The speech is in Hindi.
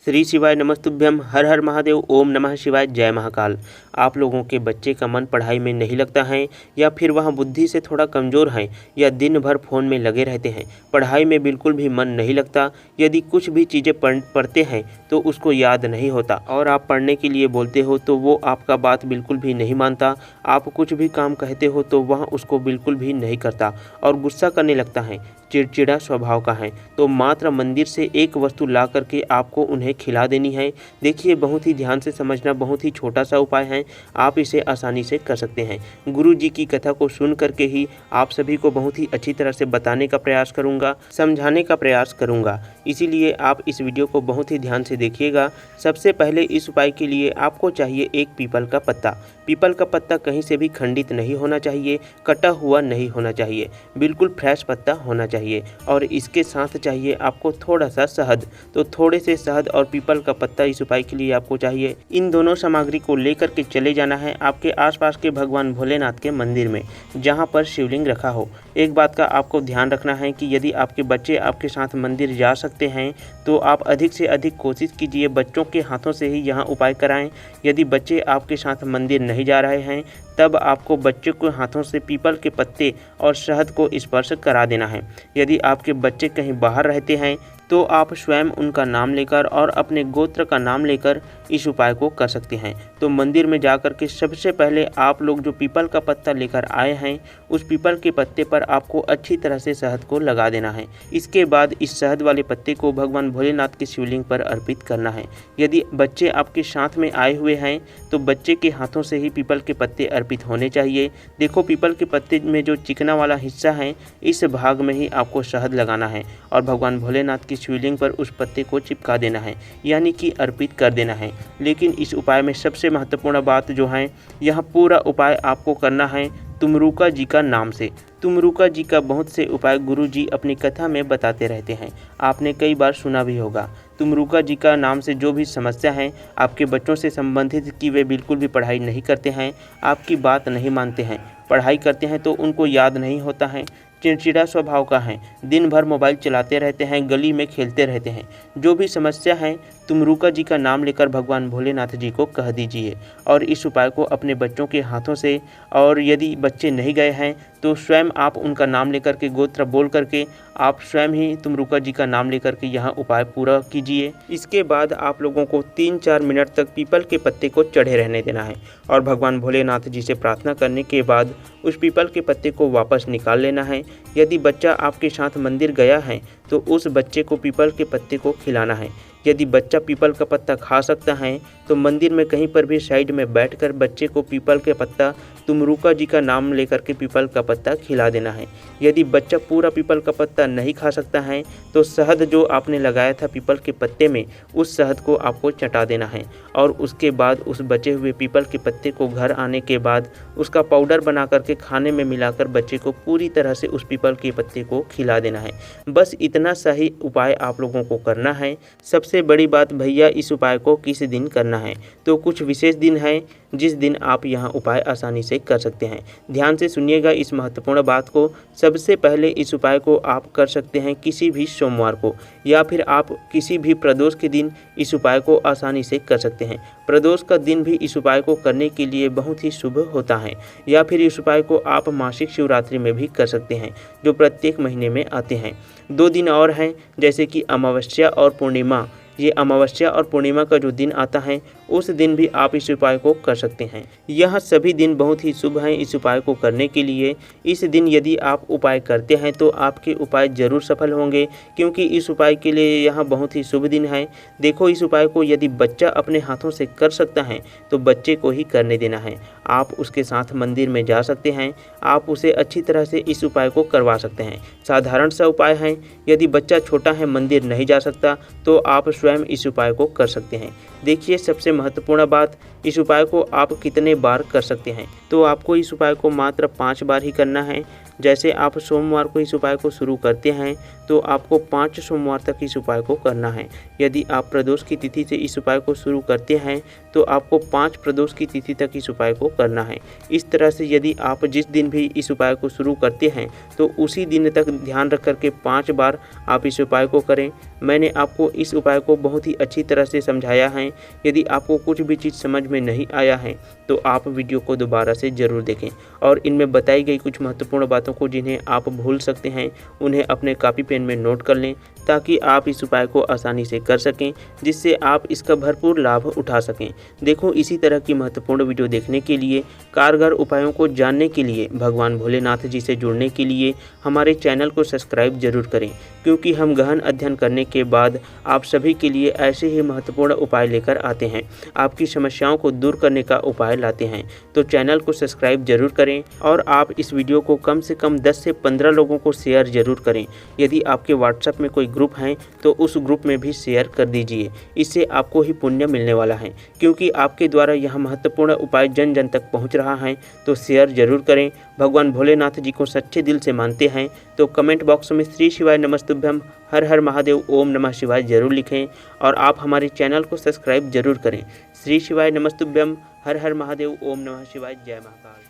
श्री शिवाय नमस्तुभ्यम, हर हर महादेव, ओम नमः शिवाय, जय महाकाल। आप लोगों के बच्चे का मन पढ़ाई में नहीं लगता है या फिर वह बुद्धि से थोड़ा कमज़ोर हैं या दिन भर फ़ोन में लगे रहते हैं, पढ़ाई में बिल्कुल भी मन नहीं लगता, यदि कुछ भी चीज़ें पढ़ते हैं तो उसको याद नहीं होता और आप पढ़ने के लिए बोलते हो तो वो आपका बात बिल्कुल भी नहीं मानता, आप कुछ भी काम कहते हो तो वह उसको बिल्कुल भी नहीं करता और गुस्सा करने लगता है, चिड़चिड़ा स्वभाव का है, तो मात्र मंदिर से एक वस्तु ला करके आपको उन्हें खिला देनी है। देखिए, बहुत ही ध्यान से समझना, बहुत ही छोटा सा उपाय है, आप इसे आसानी से कर सकते हैं। गुरु जी की कथा को सुन करके ही आप सभी को बहुत ही अच्छी तरह से बताने का प्रयास करूंगा, समझाने का प्रयास करूंगा, इसीलिए आप इस वीडियो को बहुत ही ध्यान से देखिएगा। सबसे पहले इस उपाय के लिए आपको चाहिए एक पीपल का पत्ता। पीपल का पत्ता कहीं से भी खंडित नहीं होना चाहिए, कटा हुआ नहीं होना चाहिए, बिल्कुल फ्रेश पत्ता होना चाहिए और इसके साथ चाहिए आपको थोड़ा सा शहद। तो थोड़े से शहद और पीपल का पत्ता इस उपाय के लिए आपको चाहिए। इन दोनों सामग्री को लेकर के चले जाना है आपके आसपास के भगवान भोलेनाथ के मंदिर में, जहां पर शिवलिंग रखा हो। एक बात का आपको ध्यान रखना है कि यदि आपके बच्चे आपके साथ मंदिर जा सकते हैं तो आप अधिक से अधिक कोशिश कीजिए बच्चों के हाथों से ही यहाँ उपाय कराएं। यदि बच्चे आपके साथ मंदिर नहीं जा रहे हैं तब आपको बच्चे को हाथों से पीपल के पत्ते और शहद को स्पर्श करा देना है। यदि आपके बच्चे कहीं बाहर रहते हैं तो आप स्वयं उनका नाम लेकर और अपने गोत्र का नाम लेकर इस उपाय को कर सकते हैं। तो मंदिर में जाकर के सबसे पहले आप लोग जो पीपल का पत्ता लेकर आए हैं उस पीपल के पत्ते पर आपको अच्छी तरह से शहद को लगा देना है। इसके बाद इस शहद वाले पत्ते को भगवान भोलेनाथ के शिवलिंग पर अर्पित करना है। यदि बच्चे आपके साथ में आए हुए हैं तो बच्चे के हाथों से ही पीपल के पत्ते अर्पित होने चाहिए। देखो, पीपल के पत्ते में जो चिकना वाला हिस्सा है इस भाग में ही आपको शहद लगाना है और भगवान भोलेनाथ की शिवलिंग पर उस पत्ते को चिपका देना है, यानी कि अर्पित कर देना है। लेकिन इस उपाय में सबसे महत्वपूर्ण बात जो है, यह पूरा उपाय आपको करना है तुमरुका जी का नाम से। तुमरुका जी का बहुत से उपाय गुरु जी अपनी कथा में बताते रहते हैं, आपने कई बार सुना भी होगा। तुमरुका जी का नाम से जो भी समस्या है आपके बच्चों से संबंधित कि वे बिल्कुल भी पढ़ाई नहीं करते हैं, आपकी बात नहीं मानते हैं, पढ़ाई करते हैं तो उनको याद नहीं होता है, चिड़चिड़ा स्वभाव का है, दिन भर मोबाइल चलाते रहते हैं, गली में खेलते रहते हैं, जो भी समस्या है तुमरुका जी का नाम लेकर भगवान भोलेनाथ जी को कह दीजिए और इस उपाय को अपने बच्चों के हाथों से, और यदि बच्चे नहीं गए हैं तो स्वयं आप उनका नाम लेकर के, गोत्र बोल करके आप स्वयं ही तुमरुका जी का नाम लेकर के यहाँ उपाय पूरा कीजिए। इसके बाद आप लोगों को 3-4 मिनट तक पीपल के पत्ते को चढ़े रहने देना है और भगवान भोलेनाथ जी से प्रार्थना करने के बाद उस पीपल के पत्ते को वापस निकाल लेना है। यदि बच्चा आपके साथ मंदिर गया है तो उस बच्चे को पीपल के पत्ते को खिलाना है। यदि बच्चा पीपल का पत्ता खा सकता है तो मंदिर में कहीं पर भी साइड में बैठकर बच्चे को पीपल के पत्ता, तुमरुका जी का नाम लेकर के पीपल का पत्ता खिला देना है। यदि बच्चा पूरा पीपल का पत्ता नहीं खा सकता है तो शहद जो आपने लगाया था पीपल के पत्ते में, उस शहद को आपको चटा देना है और उसके बाद उस बचे हुए पीपल के पत्ते को घर आने के बाद उसका पाउडर बना करके खाने में मिलाकर बच्चे को पूरी तरह से उस पीपल के पत्ते को खिला देना है। बस इतना सही उपाय आप लोगों को करना है। सबसे बड़ी बात भैया, इस उपाय को किस दिन करना है, तो कुछ विशेष दिन है जिस दिन आप यहां उपाय आसानी से कर सकते हैं। ध्यान से सुनिएगा इस महत्वपूर्ण बात को। सबसे पहले इस उपाय को आप कर सकते हैं किसी भी सोमवार को, या फिर आप किसी भी प्रदोष के दिन इस उपाय को आसानी से कर सकते हैं। प्रदोष का दिन भी इस उपाय को करने के लिए बहुत ही शुभ होता है। या फिर इस उपाय को आप मासिक शिवरात्रि में भी कर सकते हैं, जो प्रत्येक महीने में आते हैं। 2 दिन और हैं, जैसे कि अमावस्या और पूर्णिमा। ये अमावस्या और पूर्णिमा का जो दिन आता है उस दिन भी आप इस उपाय को कर सकते हैं। यह सभी दिन बहुत ही शुभ हैं इस उपाय को करने के लिए। इस दिन यदि आप उपाय करते हैं तो आपके उपाय जरूर सफल होंगे, क्योंकि इस उपाय के लिए यह बहुत ही शुभ दिन है। देखो, इस उपाय को यदि बच्चा अपने हाथों से कर सकता है तो बच्चे को ही करने देना है। आप उसके साथ मंदिर में जा सकते हैं, आप उसे अच्छी तरह से इस उपाय को करवा सकते हैं। साधारण सा उपाय है। यदि बच्चा छोटा है, मंदिर नहीं जा सकता, तो आप स्वयं इस उपाय को कर सकते हैं। देखिए, सबसे महत्वपूर्ण बात, इस उपाय को आप कितने बार कर सकते हैं, तो आपको इस उपाय को मात्र 5 बार ही करना है। जैसे आप सोमवार को इस उपाय को शुरू करते हैं तो आपको 5 सोमवार तक इस उपाय को करना है। यदि आप प्रदोष की तिथि से इस उपाय को शुरू करते हैं तो आपको 5 प्रदोष की तिथि तक इस उपाय को करना है। इस तरह से यदि आप जिस दिन भी इस उपाय को शुरू करते हैं तो उसी दिन तक ध्यान रख कर के 5 बार आप इस उपाय को करें। मैंने आपको इस उपाय को बहुत ही अच्छी तरह से समझाया है। यदि आपको कुछ भी चीज़ समझ में नहीं आया है तो आप वीडियो को दोबारा से ज़रूर देखें और इनमें बताई गई कुछ महत्वपूर्ण बातों को जिन्हें आप भूल सकते हैं उन्हें अपने कॉपी पेन में नोट कर लें ताकि आप इस उपाय को आसानी से कर सकें, जिससे आप इसका भरपूर लाभ उठा सकें। देखो, इसी तरह की महत्वपूर्ण वीडियो देखने के लिए, कारगर उपायों को जानने के लिए, भगवान भोलेनाथ जी से जुड़ने के लिए हमारे चैनल को सब्सक्राइब जरूर करें, क्योंकि हम गहन अध्ययन करने के बाद आप सभी के लिए ऐसे ही महत्वपूर्ण उपाय लेकर आते हैं, आपकी समस्याओं को दूर करने का उपाय लाते हैं। तो चैनल को सब्सक्राइब जरूर करें और आप इस वीडियो को कम से कम 10 से 15 लोगों को शेयर जरूर करें। यदि आपके व्हाट्सएप में कोई ग्रुप है तो उस ग्रुप में भी शेयर कर दीजिए। इससे आपको ही पुण्य मिलने वाला है, क्योंकि आपके द्वारा यह महत्वपूर्ण उपाय जन जन तक पहुंच रहा है। तो शेयर जरूर करें। भगवान भोलेनाथ जी को सच्चे दिल से मानते हैं तो कमेंट बॉक्स में श्री शिवाय नमस्तुभ्यम, हर हर महादेव, ओम नमः शिवाय जरूर लिखें और आप हमारे चैनल को सब्सक्राइब जरूर करें। श्री शिवाय नमस्तुभ्यम, हर हर महादेव, ओम नमः शिवाय, जय महाकाल।